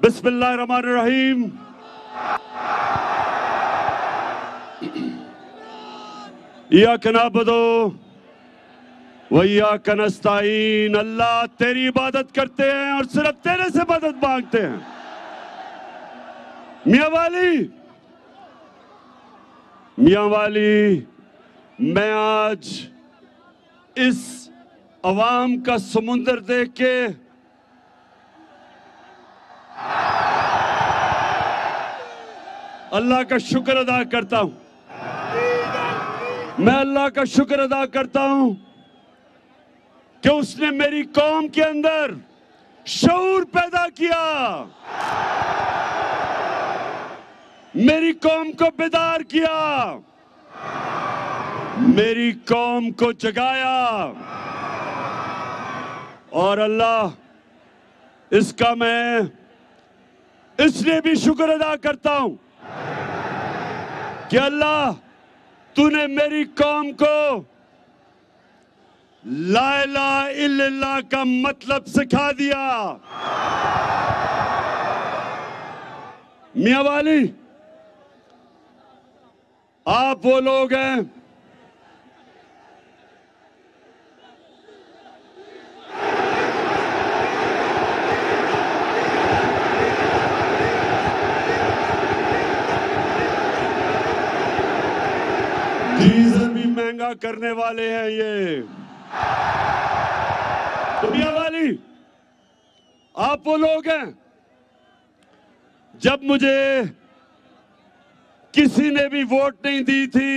بسم اللہ الرحمن الرحیم. ایاک نعبد و ایاک نستعین. اللہ تیری عبادت کرتے ہیں اور صرف تیرے سے مدد مانگتے ہیں. میاں والی میں آج اس عوام کا سمندر دیکھ کے اللہ کا شکر ادا کرتا ہوں. میں اللہ کا شکر ادا کرتا ہوں کہ اس نے میری قوم کے اندر شعور پیدا کیا، میری قوم کو بیدار کیا، میری قوم کو جگایا. اور اللہ اس کا میں اس لیے بھی شکر ادا کرتا ہوں کہ اللہ تو نے میری قوم کو لا الہ الا اللہ کا مطلب سکھا دیا. میاں والی آپ وہ لوگ ہیں ڈیزل بھی مہنگا کرنے والے ہیں یہ. تو میاں والی آپ وہ لوگ ہیں جب مجھے کسی نے بھی ووٹ نہیں دی تھی،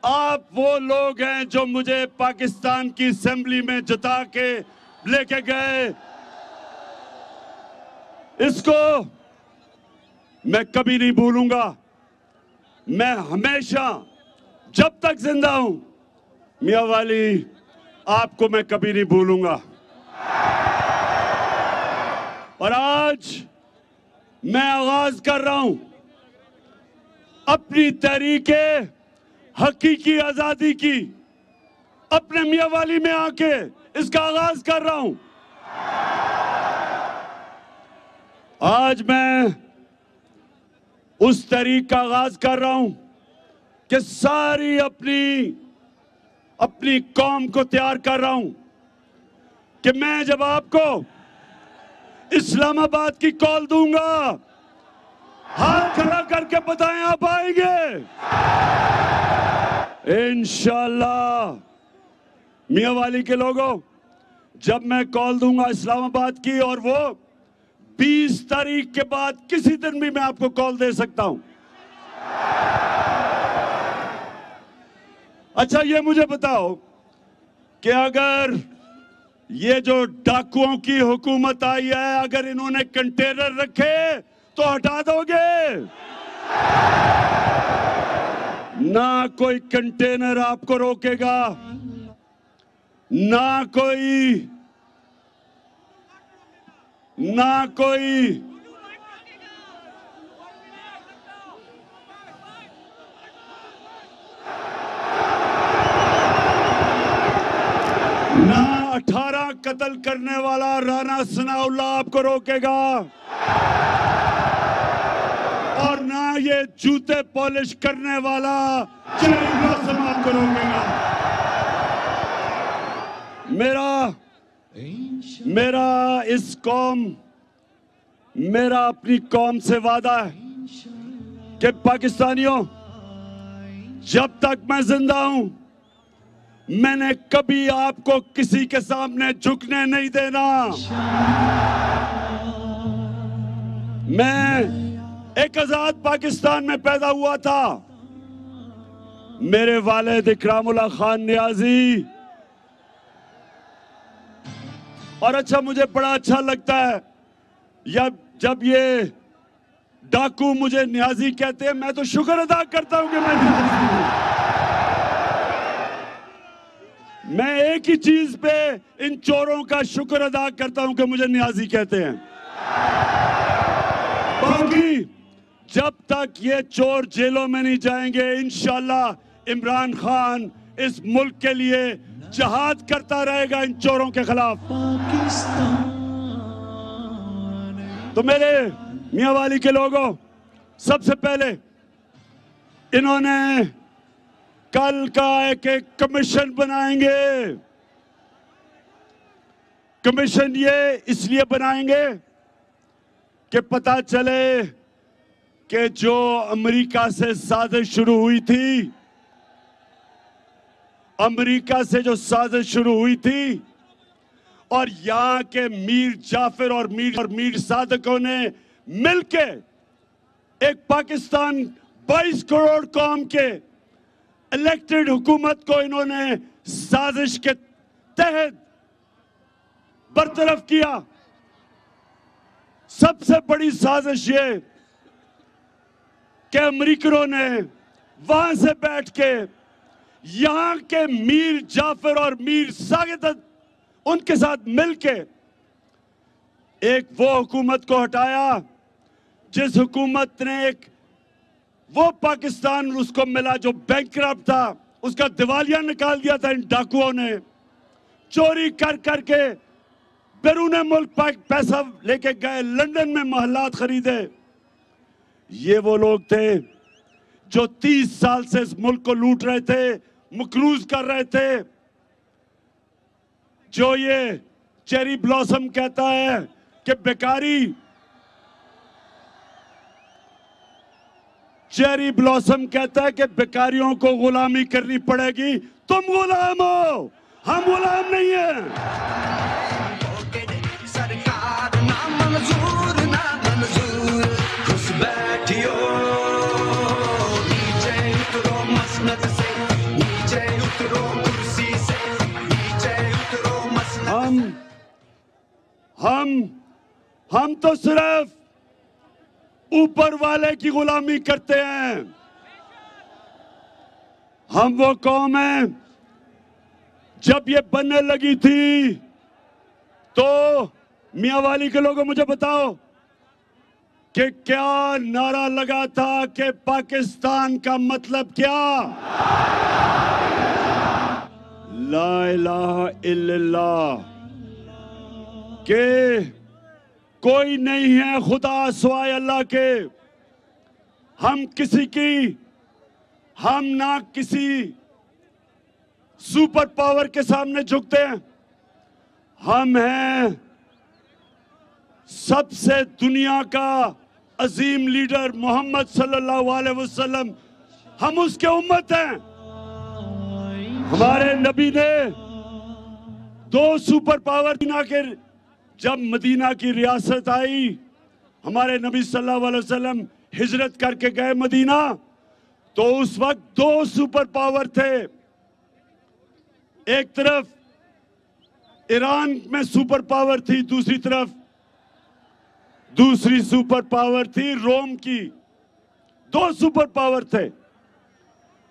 آپ وہ لوگ ہیں جو مجھے پاکستان کی اسمبلی میں جتا کے لے کے گئے. اس کو میں کبھی نہیں بھولوں گا. میں ہمیشہ جب تک زندہ ہوں میاں والی آپ کو میں کبھی نہیں بھولوں گا. اور آج میں آغاز کر رہا ہوں اپنی تحریک حقیقی آزادی کی. اپنے میاں والی میں آ کے اس کا آغاز کر رہا ہوں. آج میں اس تحریک کا آغاز کر رہا ہوں کہ ساری اپنی قوم کو تیار کر رہا ہوں کہ میں جب آپ کو اسلام آباد کی کال دوں گا، ہاتھ کھڑا کر کے بتائیں آپ آئیں گے انشاءاللہ. میاں والی کے لوگوں، جب میں کال دوں گا اسلام آباد کی، اور وہ 20 تاریخ کے بعد کسی دن بھی میں آپ کو کال دے سکتا ہوں. اچھا یہ مجھے بتاؤ کہ اگر یہ جو ڈاکوؤں کی حکومت آئی ہے، اگر انہوں نے کنٹینر رکھے تو ہٹا دو گے؟ نہ کوئی کنٹینر آپ کو روکے گا، نہ کوئی نہ 18 قتل کرنے والا رانا ثناء اللہ آپ کو روکے گا، اور نہ یہ جوتے پالش کرنے والا چیری بلاسم آپ کو روکے گا. میرا اپنی قوم سے وعدہ ہے کہ پاکستانیوں، جب تک میں زندہ ہوں میں نے کبھی آپ کو کسی کے سامنے جھکنے نہیں دینا. میں ایک آزاد پاکستان میں پیدا ہوا تھا. میرے والد اکرام اللہ خان نیازی، اور اچھا مجھے بڑا اچھا لگتا ہے جب یہ ڈاکو مجھے نیازی کہتے ہیں. میں تو شکر ادا کرتا ہوں کہ میں نیازی ہوں. میں ایک ہی چیز پہ ان چوروں کا شکر ادا کرتا ہوں کہ مجھے نیازی کہتے ہیں. باقی جب تک یہ چور جیلوں میں نہیں جائیں گے، انشاءاللہ عمران خان اس ملک کے لیے جہاد کرتا رہے گا ان چوروں کے خلاف. تو میرے میاں والی کے لوگوں، سب سے پہلے انہوں نے کل کا ایک کمیشن بنائیں گے. کمیشن یہ اس لیے بنائیں گے کہ پتہ چلے کہ جو امریکہ سے سازش شروع ہوئی تھی، امریکہ سے جو سازش شروع ہوئی تھی اور یہاں کے میر جعفر اور میر صادقوں نے مل کے ایک پاکستان 22 کروڑ قوم کے الیکٹڈ حکومت کو انہوں نے سازش کے تحت برطرف کیا. سب سے بڑی سازش یہ کہ امریکنوں نے وہاں سے بیٹھ کے یہاں کے میر جعفر اور میر ساغت ان کے ساتھ مل کے ایک وہ حکومت کو ہٹایا جس حکومت نے ایک وہ پاکستان اس کو ملا جو بینکرپٹ تھا، اس کا دیوالیہ نکال دیا تھا ان ڈاکوؤں نے. چوری کر کر کے بیرون ملک پیسہ لے کے گئے، لندن میں محلات خریدے. یہ وہ لوگ تھے جو 30 سال سے اس ملک کو لوٹ رہے تھے، مقروض کر رہے تھے. جو یہ چیری بلاسم کہتا ہے کہ بیکاری، چیری بلاسم کہتا ہے کہ بیکاریوں کو غلامی کرنی پڑے گی. تم غلام ہو، ہم غلام نہیں ہیں. ہم تو صرف اوپر والے کی غلامی کرتے ہیں. ہم وہ قوم ہیں، جب یہ بننے لگی تھی تو میاں والی کے لوگوں مجھے بتاؤ کہ کیا نعرہ لگا تھا کہ پاکستان کا مطلب کیا؟ لا الہ الا اللہ، کہ کوئی نہیں ہے خدا سوائے اللہ کے. ہم کسی کی، ہم نہ کسی سپر پاور کے سامنے جھکتے ہیں. ہم ہیں سب سے دنیا کا عظیم لیڈر محمد صلی اللہ علیہ وسلم، ہم اس کے امت ہیں. ہمارے نبی نے 2 سپر پاور کے، جب مدینہ کی ریاست آئی، ہمارے نبی صلی اللہ علیہ وسلم ہجرت کر کے گئے مدینہ، تو اس وقت 2 سپر پاور تھے. ایک طرف ایران میں سپر پاور تھی، دوسری سپر پاور تھی روم کی. 2 سپر پاور تھے.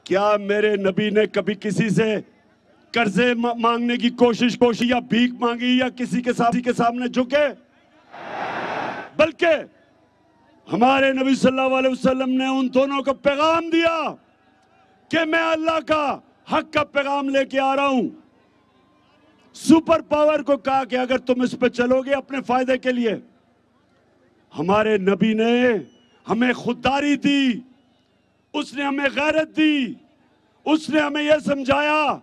کیا میرے نبی نے کبھی کسی سے قرضے مانگنے کی کوشش یا بھیک مانگی یا کسی کے سامنے جھکے؟ بلکہ ہمارے نبی صلی اللہ علیہ وسلم نے ان دونوں کو پیغام دیا کہ میں اللہ کا حق کا پیغام لے کے آ رہا ہوں. سپر پاور کو کہا کہ اگر تم اس پہ چلو گے اپنے فائدے کے لیے. ہمارے نبی نے ہمیں خودداری دی، اس نے ہمیں غیرت دی، اس نے ہمیں یہ سمجھایا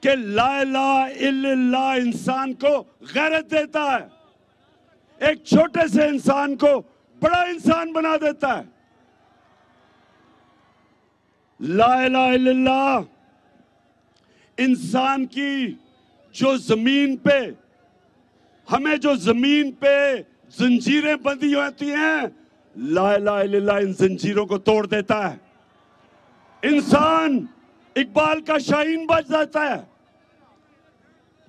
کہ لا الہ الا اللہ انسان کو غیرت دیتا ہے، ایک چھوٹے سے انسان کو بڑا انسان بنا دیتا ہے. لا الہ الا اللہ انسان کی جو زمین پہ، ہمیں جو زمین پہ زنجیریں بندھی ہوتی ہیں، لا الہ الا اللہ ان زنجیروں کو توڑ دیتا ہے. انسان اقبال کا شاہین بچ جاتا ہے.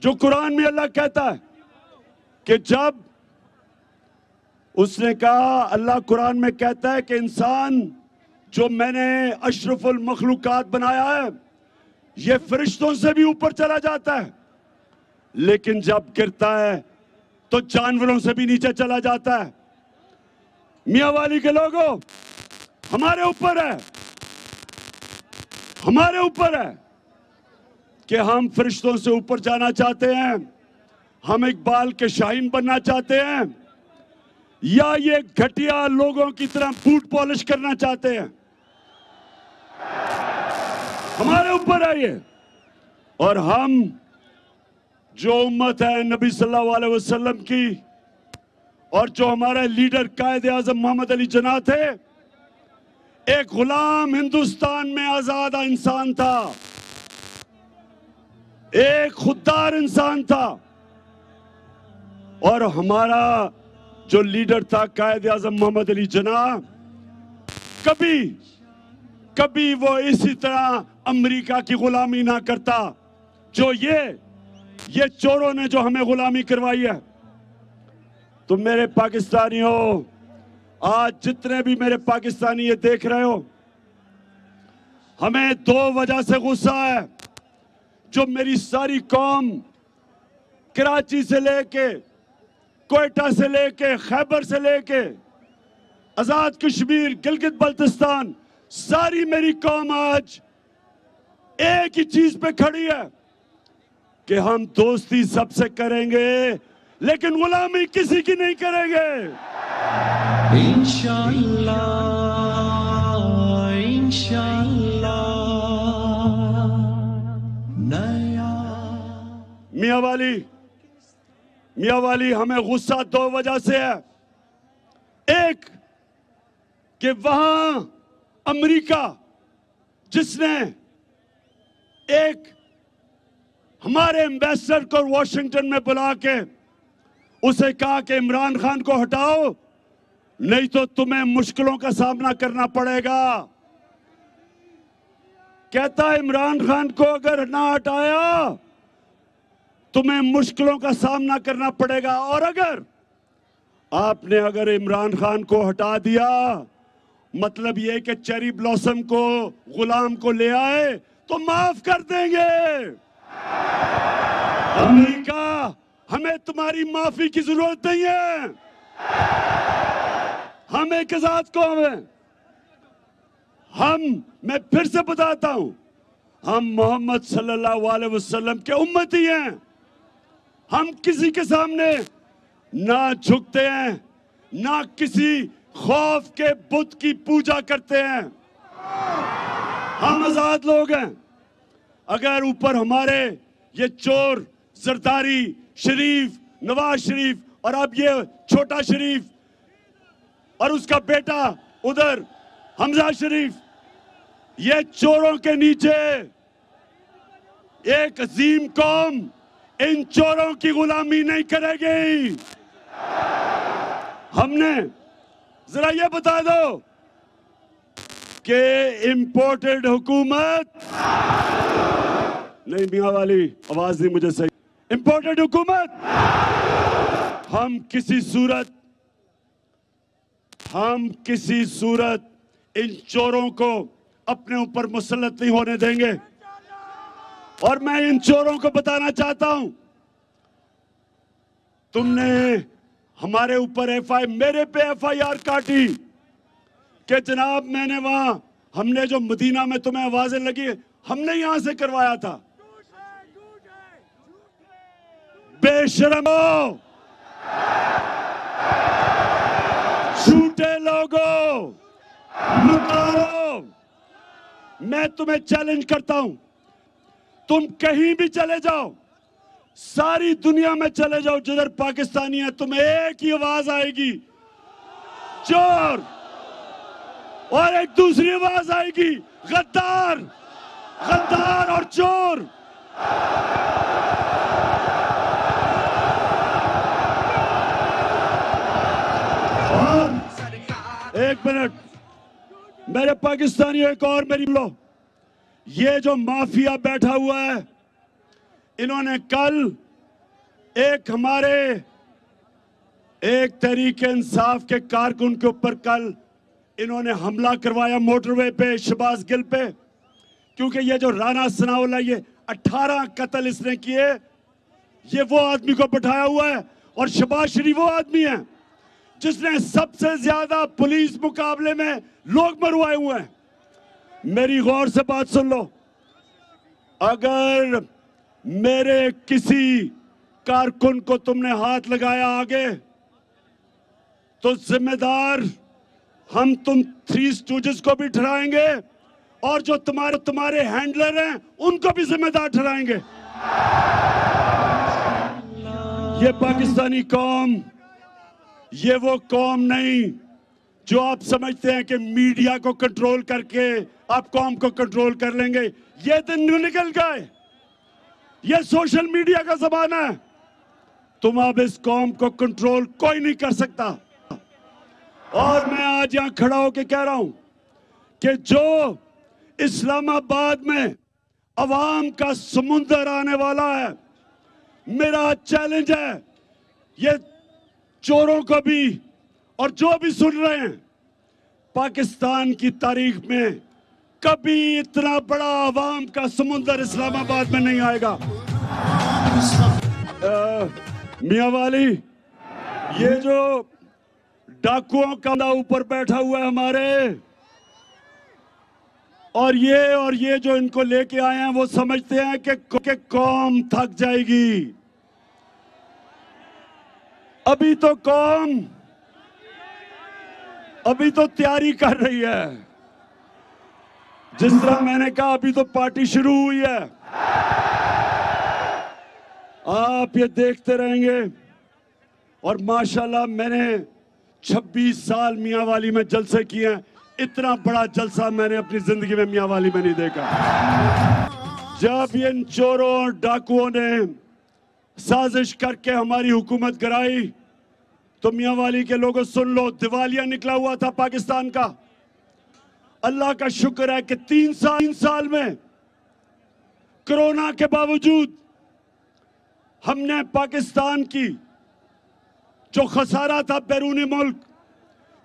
جو قرآن میں اللہ کہتا ہے کہ جب اس نے کہا، اللہ قرآن میں کہتا ہے کہ انسان جو میں نے اشرف المخلوقات بنایا ہے یہ فرشتوں سے بھی اوپر چلا جاتا ہے، لیکن جب گرتا ہے تو جانوروں سے بھی نیچے چلا جاتا ہے. میاں والی کے لوگوں، ہمارے اوپر ہے کہ ہم فرشتوں سے اوپر جانا چاہتے ہیں، ہم اقبال کے شاہین بننا چاہتے ہیں، یا یہ گھٹیا لوگوں کی طرح بوٹ پالش کرنا چاہتے ہیں؟ ہمارے اوپر ہے یہ. اور ہم جو امت ہے نبی صلی اللہ علیہ وسلم کی، اور جو ہمارے لیڈر قائد اعظم محمد علی جناح تھے، ایک غلام ہندوستان میں آزادہ انسان تھا، ایک خوددار انسان تھا. اور ہمارا جو لیڈر تھا قائد اعظم محمد علی جناح، کبھی وہ اسی طرح امریکہ کی غلامی نہ کرتا جو یہ چوروں نے جو ہمیں غلامی کروائی ہے. تو میرے پاکستانیوں، آج جتنے بھی میرے پاکستانی یہ دیکھ رہے ہو، ہمیں دو وجہ سے غصہ ہے. جو میری ساری قوم کراچی سے لے کے، کوئٹہ سے لے کے، خیبر سے لے کے، آزاد کشمیر، گلگت بلتستان، ساری میری قوم آج ایک ہی چیز پہ کھڑی ہے کہ ہم دوستی سب سے کریں گے لیکن غلامی کسی کی نہیں کریں گے. انشاءاللہ انشاءاللہ. میاں والی ہمیں غصہ دو وجہ سے ہے. ایک کہ وہاں امریکہ جس نے ایک ہمارے ایمبیسڈر کو واشنگٹن میں بلا کے اسے کہا کہ عمران خان کو ہٹاؤ نہیں تو تمہیں مشکلوں کا سامنا کرنا پڑے گا. کہتا ہے عمران خان کو اگر نہ ہٹایا تمہیں مشکلوں کا سامنا کرنا پڑے گا، اور اگر عمران خان کو ہٹا دیا مطلب یہ کہ چیری بلاسم کو، غلام کو لے آئے تو معاف کر دیں گے. امریکہ، ہمیں تمہاری معافی کی ضرورت نہیں ہے. ہم ایک ذات قوم ہیں. میں پھر سے بتاتا ہوں، ہم محمد صلی اللہ علیہ وسلم کے امتی ہیں. ہم کسی کے سامنے نہ جھکتے ہیں، نہ کسی خوف کے بت کی پوجا کرتے ہیں. ہم آزاد لوگ ہیں. اگر اوپر ہمارے یہ چور زرداری، شریف، نواز شریف، اور اب یہ چھوٹا شریف اور اس کا بیٹا ادھر حمزہ شریف، یہ چوروں کے نیچے ایک عظیم قوم ان چوروں کی غلامی نہیں کرے گی. ہم نے ذرا یہ بتا دو کہ امپورٹڈ حکومت نہیں، میاں والی آواز نہیں مجھے صحیح. امپورٹڈ حکومت ہم کسی صورت ان چوروں کو اپنے اوپر مسلط نہیں ہونے دیں گے. اور میں ان چوروں کو بتانا چاہتا ہوں، تم نے ہمارے اوپر میرے پہ ایف آئی آر کاٹی کہ جناب میں نے وہاں، ہم نے جو مدینہ میں تمہیں آوازیں لگی ہم نے یہاں سے کروایا تھا. بے شرمو، جھوٹے لوگوں، مکارو، میں تمہیں چیلنج کرتا ہوں، تم کہیں بھی چلے جاؤ، ساری دنیا میں چلے جاؤ جدھر پاکستانی ہے، تمہیں ایک ہی آواز آئے گی، چور. اور ایک دوسری آواز آئے گی، غدار، غدار اور چور. ایک منٹ میرے پاکستانیوں، ایک اور میری لو. یہ جو مافیا بیٹھا ہوا ہے، انہوں نے کل ایک تحریک انصاف کے کارکن کے اوپر کل انہوں نے حملہ کروایا موٹر وے پہ، شہباز گل پہ. کیونکہ یہ جو رانا ثناءاللہ، یہ 18 قتل اس نے کیے، یہ وہ آدمی کو بٹھایا ہوا ہے. اور شہباز شریف وہ آدمی ہے جس نے سب سے زیادہ پولیس مقابلے میں لوگ مروائے ہوئے ہیں. میری غور سے بات سن لو، اگر میرے کسی کارکن کو تم نے ہاتھ لگایا آگے تو ذمہ دار ہم تم تھری اسٹوجز کو بھی ٹھہرائیں گے اور جو تمہارے ہینڈلر ہیں ان کو بھی ذمہ دار ٹھہرائیں گے. یہ پاکستانی قوم یہ وہ قوم نہیں جو آپ سمجھتے ہیں کہ میڈیا کو کنٹرول کر کے آپ قوم کو کنٹرول کر لیں گے. یہ دن نکل گئے. یہ سوشل میڈیا کا زمانہ ہے. تم اب اس قوم کو کنٹرول کوئی نہیں کر سکتا. اور میں آج یہاں کھڑا ہو کے کہہ رہا ہوں کہ جو اسلام آباد میں عوام کا سمندر آنے والا ہے، میرا چیلنج ہے یہ چوروں کو بھی اور جو بھی سن رہے ہیں، پاکستان کی تاریخ میں کبھی اتنا بڑا عوام کا سمندر اسلام آباد میں نہیں آئے گا. میاں والی، یہ جو ڈاکوؤں کا اوپر بیٹھا ہوا ہے ہمارے، اور یہ جو ان کو لے کے آئے ہیں وہ سمجھتے ہیں کہ قوم تھک جائے گی. ابھی تو قوم تیاری کر رہی ہے. جس طرح میں نے کہا ابھی تو پارٹی شروع ہوئی ہے. آپ یہ دیکھتے رہیں گے. اور ماشاءاللہ میں نے 26 سال میاں والی میں جلسے کیے ہیں. اتنا بڑا جلسہ میں نے اپنی زندگی میں میاں والی میں نہیں دیکھا. جب ان چوروں اور ڈاکوؤں نے سازش کر کے ہماری حکومت گرائی تو میاں والی کے لوگوں سن لو، دیوالیہ نکلا ہوا تھا پاکستان کا. اللہ کا شکر ہے کہ 3 سال میں کرونا کے باوجود ہم نے پاکستان کی جو خسارہ تھا بیرونی ملک،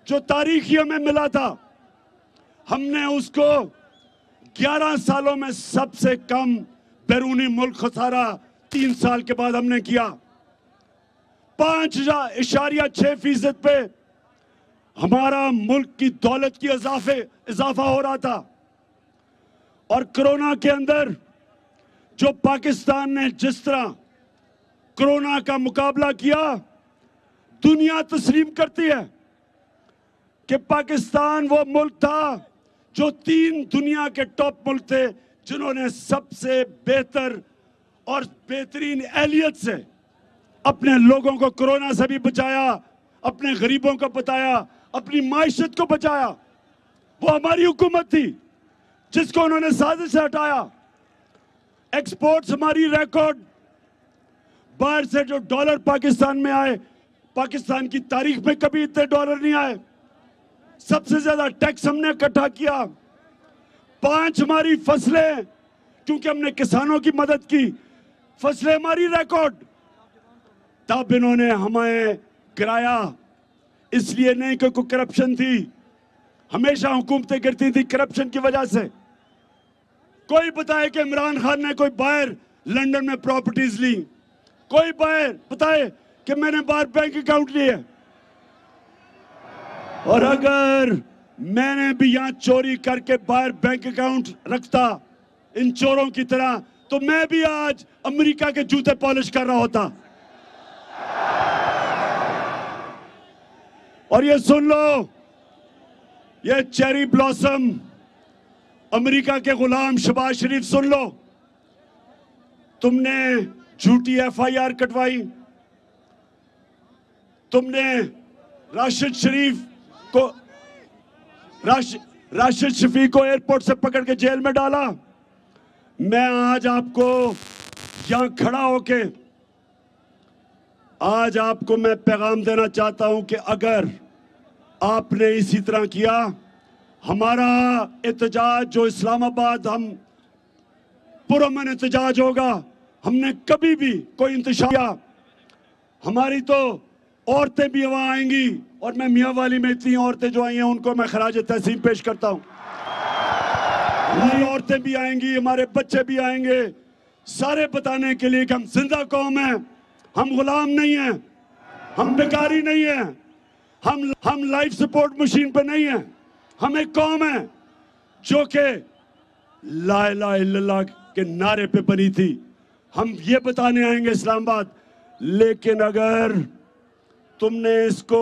جو تاریخی ہمیں ملا تھا، ہم نے اس کو 11 سالوں میں سب سے کم بیرونی ملک خسارہ 3 سال کے بعد ہم نے کیا. 5.6% پہ ہمارا ملک کی دولت کی اضافہ ہو رہا تھا. اور کرونا کے اندر جو پاکستان نے جس طرح کرونا کا مقابلہ کیا، دنیا تسلیم کرتی ہے کہ پاکستان وہ ملک تھا جو 3 دنیا کے ٹاپ ملک تھے جنہوں نے سب سے بہتر اور بہترین اہلیت سے اپنے لوگوں کو کرونا سے بھی بچایا، اپنے غریبوں کو بچایا، اپنی معیشت کو بچایا. وہ ہماری حکومت تھی جس کو انہوں نے سازش سے ہٹایا. ایکسپورٹس ہماری ریکارڈ، باہر سے جو ڈالر پاکستان میں آئے، پاکستان کی تاریخ میں کبھی اتنے ڈالر نہیں آئے. سب سے زیادہ ٹیکس ہم نے اکٹھا کیا. 5 ہماری فصلیں، کیونکہ ہم نے کسانوں کی مدد کی، فصلیں ہماری ریکارڈ. تب انہوں نے ہمیں گرایا. اس لیے نہیں کہ کوئی کرپشن تھی. ہمیشہ حکومتیں گرتی تھی کرپشن کی وجہ سے. کوئی بتائے کہ عمران خان نے کوئی باہر لنڈن میں پراپرٹیز لی، کوئی باہر بتائے کہ میں نے باہر بینک اکاؤنٹ لیے. اور اگر میں نے بھی یہاں چوری کر کے باہر بینک اکاؤنٹ رکھتا ان چوروں کی طرح، تو میں بھی آج امریکہ کے جوتے پالش کر رہا ہوتا. اور یہ سن لو، یہ چیری بلاسم امریکہ کے غلام شہباز شریف، سن لو، تم نے جھوٹی FIR کٹوائی. تم نے راشد شفیق کو ایئرپورٹ سے پکڑ کے جیل میں ڈالا. میں آج آپ کو یہاں کھڑا ہو کے آج آپ کو میں پیغام دینا چاہتا ہوں کہ اگر آپ نے اسی طرح کیا، ہمارا احتجاج جو اسلام آباد ہم پرامن احتجاج ہوگا. ہم نے کبھی بھی کوئی انتشار کیا، ہماری تو عورتیں بھی وہاں آئیں گی. اور میں میاں والی میں اتنی عورتیں جو آئی ہیں ان کو میں خراج تحسین پیش کرتا ہوں. ہماری عورتیں بھی آئیں گی، ہمارے بچے بھی آئیں گے، سارے بتانے کے لیے کہ ہم زندہ قوم ہیں، ہم غلام نہیں ہیں، ہم بیکاری نہیں ہیں، ہم لائف سپورٹ مشین پہ نہیں ہیں. ہم ایک قوم ہے جو کہ لا الہ الا اللہ کے نعرے پہ بنی تھی. ہم یہ بتانے آئیں گے اسلام آباد. لیکن اگر تم نے اس کو